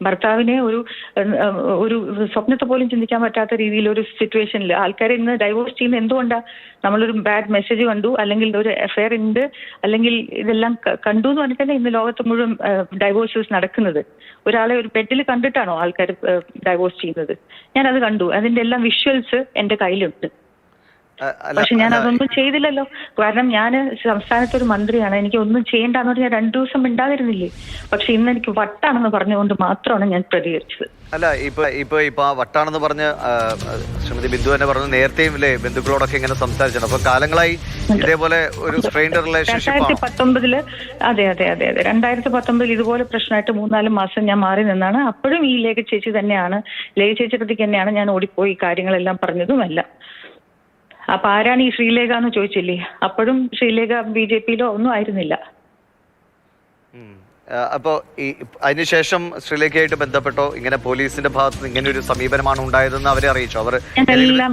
ഭർത്താവിനെ ഒരു സ്വപ്നത്തെ പോലും ചിന്തിക്കാൻ പറ്റാത്ത രീതിയിൽ ഒരു സിറ്റുവേഷനിൽ ആൾക്കാർ ഇന്ന് ഡൈവോഴ്സ് ചെയ്യുന്നത് എന്തുകൊണ്ടാണ്? നമ്മളൊരു ബാഡ് മെസ്സേജ് കണ്ടു, അല്ലെങ്കിൽ ഒരു അഫെയർ ഉണ്ട്, അല്ലെങ്കിൽ ഇതെല്ലാം കണ്ടു എന്ന് പറഞ്ഞിട്ട് ഇന്ന് ലോകത്ത് മുഴുവൻ ഡൈവോഴ്സസ് നടക്കുന്നത്. ഒരാളെ ഒരു ബെഡിൽ കണ്ടിട്ടാണോ ആൾക്കാർ ഡൈവോഴ്സ് ചെയ്യുന്നത്? ഞാനത് കണ്ടു. അതിന്റെ എല്ലാം വിഷ്വൽസ് എന്റെ കയ്യിലുണ്ട്. പക്ഷെ ഞാൻ അതൊന്നും ചെയ്തില്ലല്ലോ. കാരണം ഞാൻ സംസ്ഥാനത്തെ ഒരു മന്ത്രിയാണ്. എനിക്ക് ഒന്നും ചെയ്യേണ്ടെന്ന് പറഞ്ഞാൽ 2 ദിവസം മിണ്ടാതിരുന്നില്ലേ. പക്ഷെ ഇന്ന് എനിക്ക് വട്ടാണെന്ന് പറഞ്ഞുകൊണ്ട് മാത്രമാണ് ഞാൻ പ്രതികരിച്ചത്. അല്ല, ഇപ്പൊ ആ വട്ടാണെന്ന് പറഞ്ഞ് ശ്രീമതി ബിന്ദു തന്നെ പറഞ്ഞു, നേരത്തെയും ഇല്ലേ ബന്ധുക്കളോടൊക്കെ ഇങ്ങനെ സംസാരിച്ചിട്ടുണ്ട്. അപ്പൊ കാലങ്ങളായി ഇതേപോലെ ഒരു സ്ട്രെയിൻഡ് റിലേഷൻഷിപ്പ് 2019 അതെ 2019 ഇതുപോലെ പ്രശ്നമായിട്ട് 3-4 മാസം ഞാൻ മാറി നിന്നാണ്. അപ്പോഴും ഈ ലേഖ ചേച്ചി തന്നെയാണ്, ലേഖ ചേച്ചിക്ക് തന്നെയാണ് ഞാൻ ഓടിപ്പോയി കാര്യങ്ങളെല്ലാം പറഞ്ഞതുമല്ല. അപ്പൊ ആരാണ് ഈ ശ്രീലേഖ എന്ന് ചോദിച്ചില്ലേ? അപ്പോഴും ശ്രീലേഖ BJPയിലോ ഒന്നും ആയിരുന്നില്ല. അപ്പോ അതിനുശേഷം ശ്രീലേഖയായിട്ട് ബന്ധപ്പെട്ടോ ഇങ്ങനെ പോലീസിന്റെ ഭാഗത്ത് ഇങ്ങനെ ഒരു സമീപനമാണ് ഉണ്ടായതെന്ന് അവരെ അറിയിച്ചോ?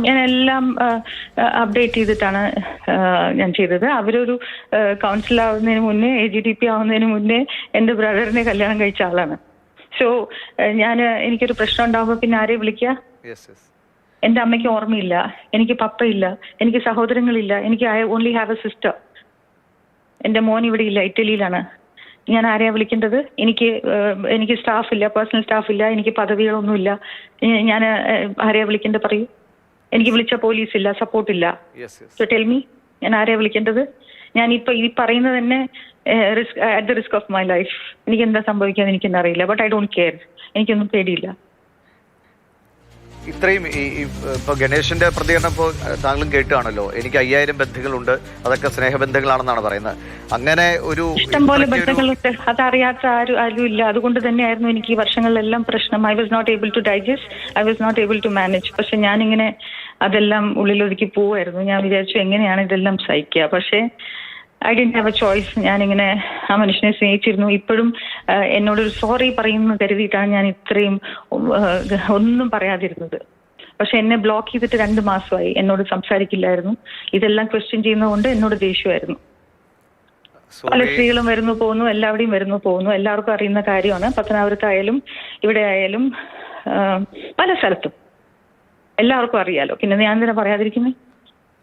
ഞാനെല്ലാം അപ്ഡേറ്റ് ചെയ്തിട്ടാണ് ഞാൻ ചെയ്തത്. അവരൊരു കൗൺസിൽ ആവുന്നതിന് മുന്നേ, AGDP ആവുന്നതിന് മുന്നേ എന്റെ ബ്രദറിനെ കല്യാണം കഴിച്ച ആളാണ്. സോ എനിക്കൊരു പ്രശ്നം ഉണ്ടാവുമ്പോ പിന്നെ ആരെ വിളിക്കുക? എന്റെ അമ്മയ്ക്ക് ഓർമ്മയില്ല, എനിക്ക് പപ്പയില്ല, എനിക്ക് സഹോദരങ്ങളില്ല, എനിക്ക് I only have A sister. എന്റെ മോൻ ഇവിടെ ഇല്ല, ഇറ്റലിയിലാണ്. ഞാൻ ആരെയാ വിളിക്കേണ്ടത്? എനിക്ക് സ്റ്റാഫില്ല, പേഴ്സണൽ സ്റ്റാഫില്ല, എനിക്ക് പദവികളൊന്നുമില്ല. ഞാൻ ആരെയാ വിളിക്കേണ്ടത് പറയൂ? എനിക്ക് വിളിച്ച പോലീസില്ല, സപ്പോർട്ടില്ല. സോ ടെൽ മീ, ഞാൻ ആരെയാ വിളിക്കേണ്ടത്? ഞാൻ ഇപ്പൊ ഈ പറയുന്നത് തന്നെ at the risk of my life. എനിക്ക് എന്താ സംഭവിക്കാന്ന് എനിക്കെന്നെ അറിയില്ല. But I don't care. എനിക്കൊന്നും പേടിയില്ല. ഇത്രയും ഇപ്പൊ ഗണേഷിന്റെ പ്രതികരണം ഇപ്പോൾ താങ്കളും കേട്ടുകാണല്ലോ. എനിക്ക് 5000 ബന്ധുക്കളുണ്ട്, അതൊക്കെ സ്നേഹബന്ധങ്ങളാണെന്നാണ് പറയുന്നത്. അങ്ങനെ ഒരു ഇഷ്ടംപോലെ ബന്ധങ്ങളുണ്ട്, അതറിയാത്ത ആരും ഇല്ല. അതുകൊണ്ട് തന്നെയായിരുന്നു എനിക്ക് ഈ വർഷങ്ങളിലെല്ലാം പ്രശ്നം. I was not able to digest, I was not able to manage. പക്ഷെ ഞാനിങ്ങനെ അതെല്ലാം ഉള്ളിലൊതുക്കി പോവായിരുന്നു. ഞാൻ വിചാരിച്ചു എങ്ങനെയാണ് ഇതെല്ലാം സഹിക്കുക. പക്ഷേ I didn't have A choice. ഞാനിങ്ങനെ ആ മനുഷ്യനെ സ്നേഹിച്ചിരുന്നു. ഇപ്പോഴും എന്നോടൊരു സോറി പറയുന്നു കരുതിയിട്ടാണ് ഞാൻ ഇത്രയും ഒന്നും പറയാതിരുന്നത്. പക്ഷെ എന്നെ ബ്ലോക്ക് ചെയ്തിട്ട് 2 മാസമായി. എന്നോട് സംസാരിക്കില്ലായിരുന്നു. ഇതെല്ലാം ക്വസ്റ്റ്യൻ ചെയ്യുന്നതുകൊണ്ട് എന്നോട് ദേഷ്യമായിരുന്നു. പല സ്ത്രീകളും വരുന്നു പോകുന്നു, എല്ലാവരുടെയും വരുന്നു പോകുന്നു. എല്ലാവർക്കും അറിയുന്ന കാര്യമാണ്. പത്തനാപുരത്തായാലും ഇവിടെ ആയാലും പല സ്ഥലത്തും എല്ലാവർക്കും അറിയാലോ. പിന്നെ ഞാൻ എന്തിനാ പറയാതിരിക്കുന്നത്?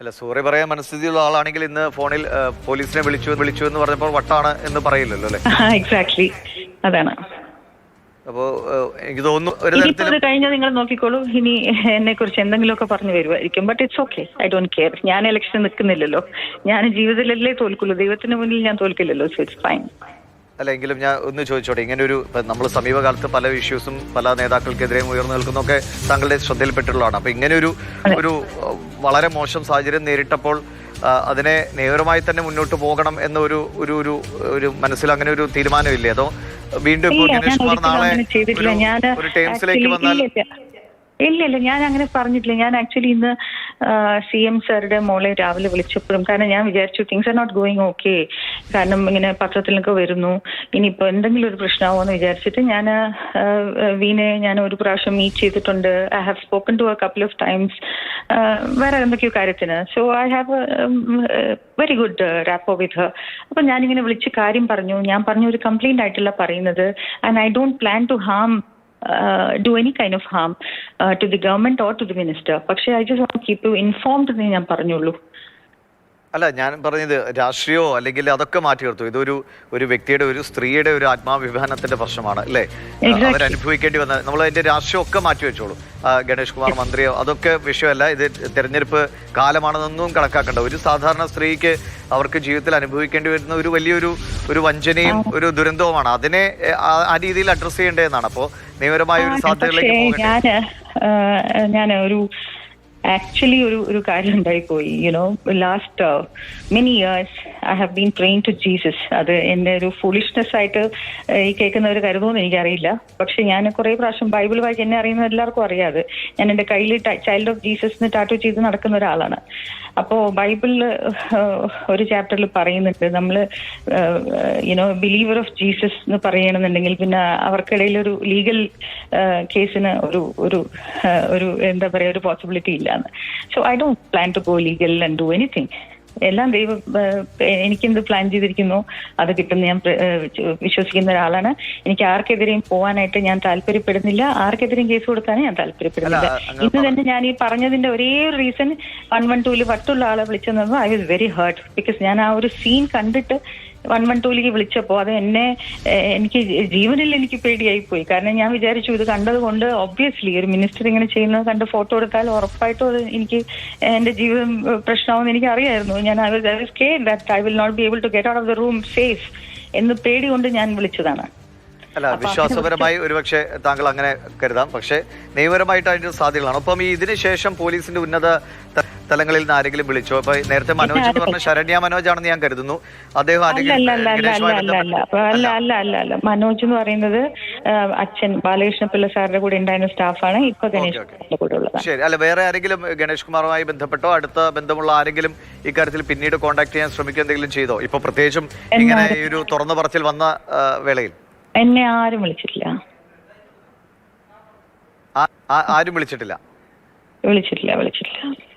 അല്ല, സോറി പറയാൻ മനസ്ഥിതിയുള്ള ആളാണെങ്കിൽ ഇന്ന് ഫോണിൽ പോലീസിനെ വിളിച്ചു എന്ന് പറഞ്ഞപ്പോൾ വട്ടാണ് എന്ന് പറയില്ലല്ലോ അല്ലെ? എക്സാക്ട്ലി, അതാണ്. അപ്പോ എനിക്ക് തോന്നുന്നു കഴിഞ്ഞാൽ നിങ്ങൾ നോക്കിക്കോളൂ. ഇനി എന്നെ കുറിച്ച് എന്തെങ്കിലുമൊക്കെ പറഞ്ഞു വരുമായിരിക്കും. But it's okay, I don't care. ഞാൻ ഇലക്ഷൻ നിൽക്കുന്നില്ലല്ലോ. ഞാൻ ജീവിതത്തിലല്ലേ തോൽക്കുള്ളൂ, ദൈവത്തിന് മുന്നിൽ ഞാൻ തോൽക്കില്ലല്ലോ. So it's fine. അല്ല, എങ്കിലും ഞാൻ ഒന്ന് ചോദിച്ചോട്ടെ, ഇങ്ങനെ ഒരു നമ്മൾ സമീപകാലത്ത് പല ഇഷ്യൂസും പല നേതാക്കൾക്കെതിരെയും ഉയർന്നു നിൽക്കുന്നതൊക്കെ താങ്കളുടെ ശ്രദ്ധയിൽപ്പെട്ടിട്ടുള്ളതാണ്. അപ്പൊ ഇങ്ങനെ ഒരു വളരെ മോശം സാഹചര്യം നേരിട്ടപ്പോൾ അതിനെ നിയമപരമായി തന്നെ മുന്നോട്ട് പോകണം എന്ന ഒരു മനസ്സിൽ അങ്ങനെ ഒരു തീരുമാനമില്ലേ? അതോ വീണ്ടും ഇപ്പോൾ ഗണേഷ് കുമാർ നാളെ ഒരു ടേംസിലേക്ക് വന്നാൽ? ഇല്ല, ഞാൻ അങ്ങനെ പറഞ്ഞിട്ടില്ല. ഞാൻ ആക്ച്വലി ഇന്ന് CM സാറുടെ മോളെ രാവിലെ വിളിച്ചപ്പോഴും, കാരണം ഞാൻ വിചാരിച്ചു things are not going okay, കാരണം ഇങ്ങനെ പത്രത്തിലൊക്കെ വരുന്നു, ഇനിയിപ്പോൾ എന്തെങ്കിലും ഒരു പ്രശ്നമാവോ എന്ന് വിചാരിച്ചിട്ട് വീണയെ ഞാൻ ഒരു പ്രാവശ്യം മീറ്റ് ചെയ്തിട്ടുണ്ട്. I have spoken to a couple of times വേറെ എന്തൊക്കെയോ കാര്യത്തിന്. So I have very good rapport with her. അപ്പം ഞാനിങ്ങനെ വിളിച്ച് കാര്യം പറഞ്ഞു. ഞാൻ ഒരു കംപ്ലൈന്റ് ആയിട്ടല്ല പറയുന്നത്. And I don't plan to um do any kind of harm to the government or to the minister. പക്ഷേ I just want to keep you informed എന്നേ ഞാൻ പറഞ്ഞുള്ളൂ. അല്ല, ഞാൻ പറഞ്ഞത് രാഷ്ട്രീയമോ അല്ലെങ്കിൽ അതൊക്കെ മാറ്റി നിർത്തും. ഒരു വ്യക്തിയുടെ, ഒരു സ്ത്രീയുടെ ഒരു ആത്മാഭിമാനത്തിന്റെ പ്രശ്നമാണ് അല്ലേ? അവരനുഭവിക്കേണ്ടി വന്ന നമ്മൾ അതിന്റെ രാഷ്ട്രീയം ഒക്കെ മാറ്റി വെച്ചോളൂ. ഗണേഷ് കുമാർ മന്ത്രിയോ അതൊക്കെ വിഷയമല്ല. ഇത് തെരഞ്ഞെടുപ്പ് കാലമാണെന്നൊന്നും കണക്കാക്കേണ്ട. ഒരു സാധാരണ സ്ത്രീക്ക് അവർക്ക് ജീവിതത്തിൽ അനുഭവിക്കേണ്ടി വരുന്ന ഒരു വലിയൊരു വഞ്ചനയും ഒരു ദുരന്തവുമാണ്. അതിനെ ആ രീതിയിൽ അഡ്രസ് ചെയ്യേണ്ടതെന്നാണ്. അപ്പോൾ നിയമപരമായ ഒരു സാധ്യതയിലേക്ക് പോകട്ടെ. ഞാൻ ആക്ച്വലി ഒരു കാര്യം ഉണ്ടായിപ്പോയി. Last many years I have been train to Jesus. അത് എൻ്റെ ഒരു ഫുളിഷ്നെസ് ആയിട്ട് ഈ കേൾക്കുന്നവർ കരുതുമെന്ന് എനിക്കറിയില്ല. പക്ഷെ ഞാൻ കുറേ പ്രാവശ്യം ബൈബിൾ വായിച്ച് എന്നെ അറിയുന്ന എല്ലാവർക്കും അറിയാതെ ഞാൻ എൻ്റെ കയ്യിൽ ചൈൽഡ് ഓഫ് ജീസസ് ടാറ്റു ചെയ്ത് നടക്കുന്ന ഒരാളാണ്. അപ്പോൾ ബൈബിളിൽ ഒരു ചാപ്റ്ററിൽ പറയുന്നുണ്ട്, നമ്മൾ ബിലീവർ ഓഫ് ജീസസ് എന്ന് പറയണമെന്നുണ്ടെങ്കിൽ പിന്നെ അവർക്കിടയിൽ ഒരു ലീഗൽ കേസിന് ഒരു എന്താ പറയുക, ഒരു പോസിബിലിറ്റി ഇല്ലാന്ന്. So I don't plan to go legal and do anything. എല്ലാം ദൈവം എനിക്കെന്ത് പ്ലാൻ ചെയ്തിരിക്കുന്നു അത് കിട്ടുന്ന ഞാൻ വിശ്വസിക്കുന്ന ഒരാളാണ്. എനിക്ക് ആർക്കെതിരെയും പോകാനായിട്ട് ഞാൻ താല്പര്യപ്പെടുന്നില്ല, ആർക്കെതിരെയും കേസ് കൊടുക്കാനും ഞാൻ താല്പര്യപ്പെടുന്നില്ല. ഇന്ന് തന്നെ ഞാൻ ഈ പറഞ്ഞതിന്റെ ഒരേ ഒരു റീസൺ 112 വട്ടുള്ള ആളെ വിളിച്ചെന്നു I was very hurt. Because ഞാൻ ആ ഒരു സീൻ കണ്ടിട്ട് 112 വിളിച്ചപ്പോൾ അത് എനിക്ക് ജീവനിൽ എനിക്ക് പേടിയായി പോയി. കാരണം ഞാൻ വിചാരിച്ചു ഇത് കണ്ടതുകൊണ്ട് ഒബ്വിയസ്ലി ഒരു മിനിസ്റ്റർ ഇങ്ങനെ ചെയ്യുന്നത് കണ്ട് ഫോട്ടോ എടുത്താൽ ഉറപ്പായിട്ടും അത് എനിക്ക് എന്റെ ജീവിതം പ്രശ്നമാവുമെന്ന് എനിക്ക് അറിയായിരുന്നു. ഞാൻ I was scared that I will not be able to get out of the room safe എന്ന് പേടി കൊണ്ട് ഞാൻ വിളിച്ചതാണ്. അല്ല, വിശ്വാസപരമായി ഒരുപക്ഷെ താങ്കൾ അങ്ങനെ കരുതാം, പക്ഷേ നിയമപരമായിട്ട് അതിന്റെ സാധ്യതകളാണ്. അപ്പം ഇതിന് ശേഷം പോലീസിന്റെ ഉന്നത തലങ്ങളിൽ നിന്ന് ആരെങ്കിലും വിളിച്ചോ? അപ്പൊ നേരത്തെ മനോജ് എന്ന് പറഞ്ഞ ശരണ്യ മനോജ് ആണെന്ന് ഞാൻ കരുതുന്നു. അദ്ദേഹം അല്ല മനോജ് എന്ന് പറയുന്നത് അച്ഛൻ ബാലകൃഷ്ണ പിള്ള സാറിന്റെ കൂടെ ഉണ്ടായിരുന്ന സ്റ്റാഫാണ്. ഇപ്പൊ ഗണേഷ് കൂടെ ഉള്ളത്. ശരി. അല്ല, വേറെ ആരെങ്കിലും ഗണേഷ് കുമാറുമായി ബന്ധപ്പെട്ടോ അടുത്ത ബന്ധമുള്ള ആരെങ്കിലും ഇക്കാര്യത്തിൽ പിന്നീട് കോൺടാക്ട് ചെയ്യാൻ ശ്രമിക്കുക എന്തെങ്കിലും ചെയ്തോ? ഇപ്പൊ പ്രത്യേകിച്ചും ഇങ്ങനെ ഈ ഒരു തുറന്നു പറച്ചിൽ വന്ന വേളയിൽ എന്നെ ആരും വിളിച്ചിട്ടില്ല. ആരും വിളിച്ചിട്ടില്ല.